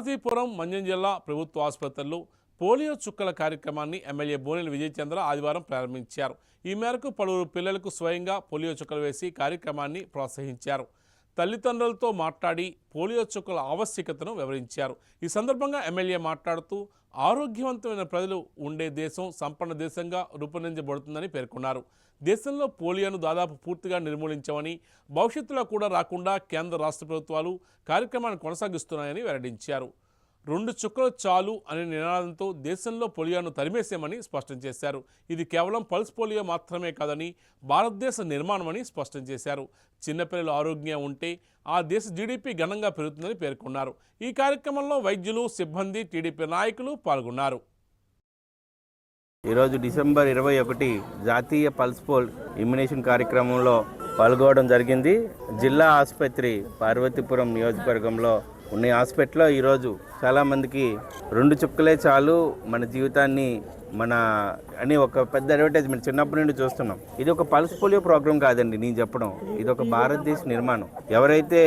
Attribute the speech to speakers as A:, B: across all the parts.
A: పార్వతీపురం మన్యం జిల్లా ప్రభుత్వ ఆసుపత్రుల్లో పోలియో చుక్కల కార్యక్రమాన్ని ఎమ్మెల్యే బోనెల విజయచంద్ర ఆదివారం ప్రారంభించారు. ఈ మేరకు పలువురు పిల్లలకు స్వయంగా పోలియో చుక్కలు వేసి కార్యక్రమాన్ని ప్రోత్సహించారు. తల్లిదండ్రులతో మాట్లాడి పోలియో చుక్కల ఆవశ్యకతను వివరించారు. ఈ సందర్భంగా ఎమ్మెల్యే మాట్లాడుతూ ఆరోగ్యవంతమైన ప్రజలు ఉండే దేశం సంపన్న దేశంగా రూపొందించబడుతుందని పేర్కొన్నారు. దేశంలో పోలియోను దాదాపు పూర్తిగా నిర్మూలించామని, భవిష్యత్తులో కూడా రాకుండా కేంద్ర రాష్ట్ర ప్రభుత్వాలు కార్యక్రమాన్ని కొనసాగిస్తున్నాయని వెల్లడించారు. 2 చుక్కలు చాలు అనే నినాదంతో దేశంలో పోలియోను తరిమేశామని స్పష్టం చేశారు. ఇది కేవలం పల్స్ పోలియో మాత్రమే కాదని భారతదేశ నిర్మాణమని స్పష్టం చేశారు. చిన్నపిల్లలు ఆరోగ్యంగా ఉంటే ఆ దేశ జీడీపీ ఘనంగా పెరుగుతుందని పేర్కొన్నారు. ఈ కార్యక్రమంలో వైద్యులు, సిబ్బంది, టీడీపీ నాయకులు పాల్గొన్నారు.
B: ఈరోజు డిసెంబర్ 21 జాతీయ పల్స్ పోల్ ఇమ్యునేషన్ కార్యక్రమంలో పాల్గొనడం జరిగింది. జిల్లా ఆసుపత్రి పార్వతీపురం నియోజకవర్గంలో ఉన్న హాస్పిటల్లో ఈరోజు చాలామందికి 2 చుక్కలే చాలు మన జీవితాన్ని అని ఒక పెద్ద అడ్వర్టైజ్మెంట్ చిన్నప్పటి నుండి చూస్తున్నాం. ఇది ఒక పల్స్ పోలియో ప్రోగ్రామ్ కాదండి నేను చెప్పడం, ఇది ఒక భారతదేశ నిర్మాణం. ఎవరైతే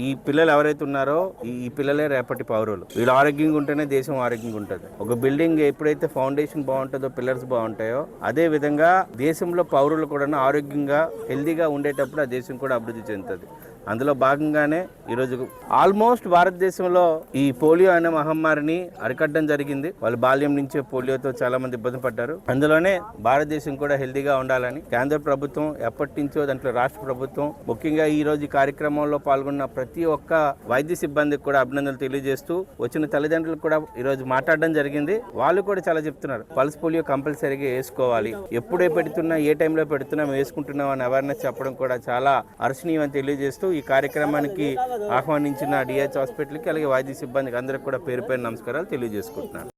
B: ఈ పిల్లలు ఎవరైతే ఉన్నారో ఈ పిల్లలే రేపటి పౌరులు. వీళ్ళు ఆరోగ్యంగా ఉంటేనే దేశం ఆరోగ్యంగా ఉంటుంది. ఒక బిల్డింగ్ ఎప్పుడైతే ఫౌండేషన్ బాగుంటుందో పిల్లర్స్ బాగుంటాయో అదే విధంగా దేశంలో పౌరులు కూడా ఆరోగ్యంగా హెల్దీగా ఉండేటప్పుడు ఆ దేశం కూడా అభివృద్ధి చెందుతుంది. అందులో భాగంగానే ఈరోజు ఆల్మోస్ట్ భారతదేశంలో ఈ పోలియో అనే మహమ్మారిని అరికట్టడం జరిగింది. వాళ్ళు బాల్యం నుంచే పోలియోతో చాలా మంది ఇబ్బంది పడ్డారు. అందులోనే భారతదేశం కూడా హెల్దీగా ఉండాలని కేంద్ర ప్రభుత్వం ఎప్పటి నుంచో, దాంట్లో రాష్ట్ర ప్రభుత్వం ముఖ్యంగా ఈ రోజు కార్యక్రమంలో పాల్గొన్న ప్రతి ఒక్క వైద్య సిబ్బందికి కూడా అభినందనలు తెలియజేస్తూ వచ్చిన తల్లిదండ్రులకు కూడా ఈరోజు మాట్లాడడం జరిగింది. వాళ్ళు కూడా చాలా చెప్తున్నారు పల్స్ పోలియో కంపల్సరీగా వేసుకోవాలి, ఎప్పుడే పెడుతున్నా ఏ టైంలో పెడుతున్నా వేసుకుంటున్నాం అని అవేర్నెస్ చెప్పడం కూడా చాలా హర్షణీయం అని తెలియజేస్తూ ఈ కార్యక్రమానికి ఆహ్వానించిన డిహెచ్ హాస్పిటల్కి అలాగే వైద్య సిబ్బందికి అందరికీ కూడా పేరు నమస్కారాలు తెలియజేసుకుంటున్నాను.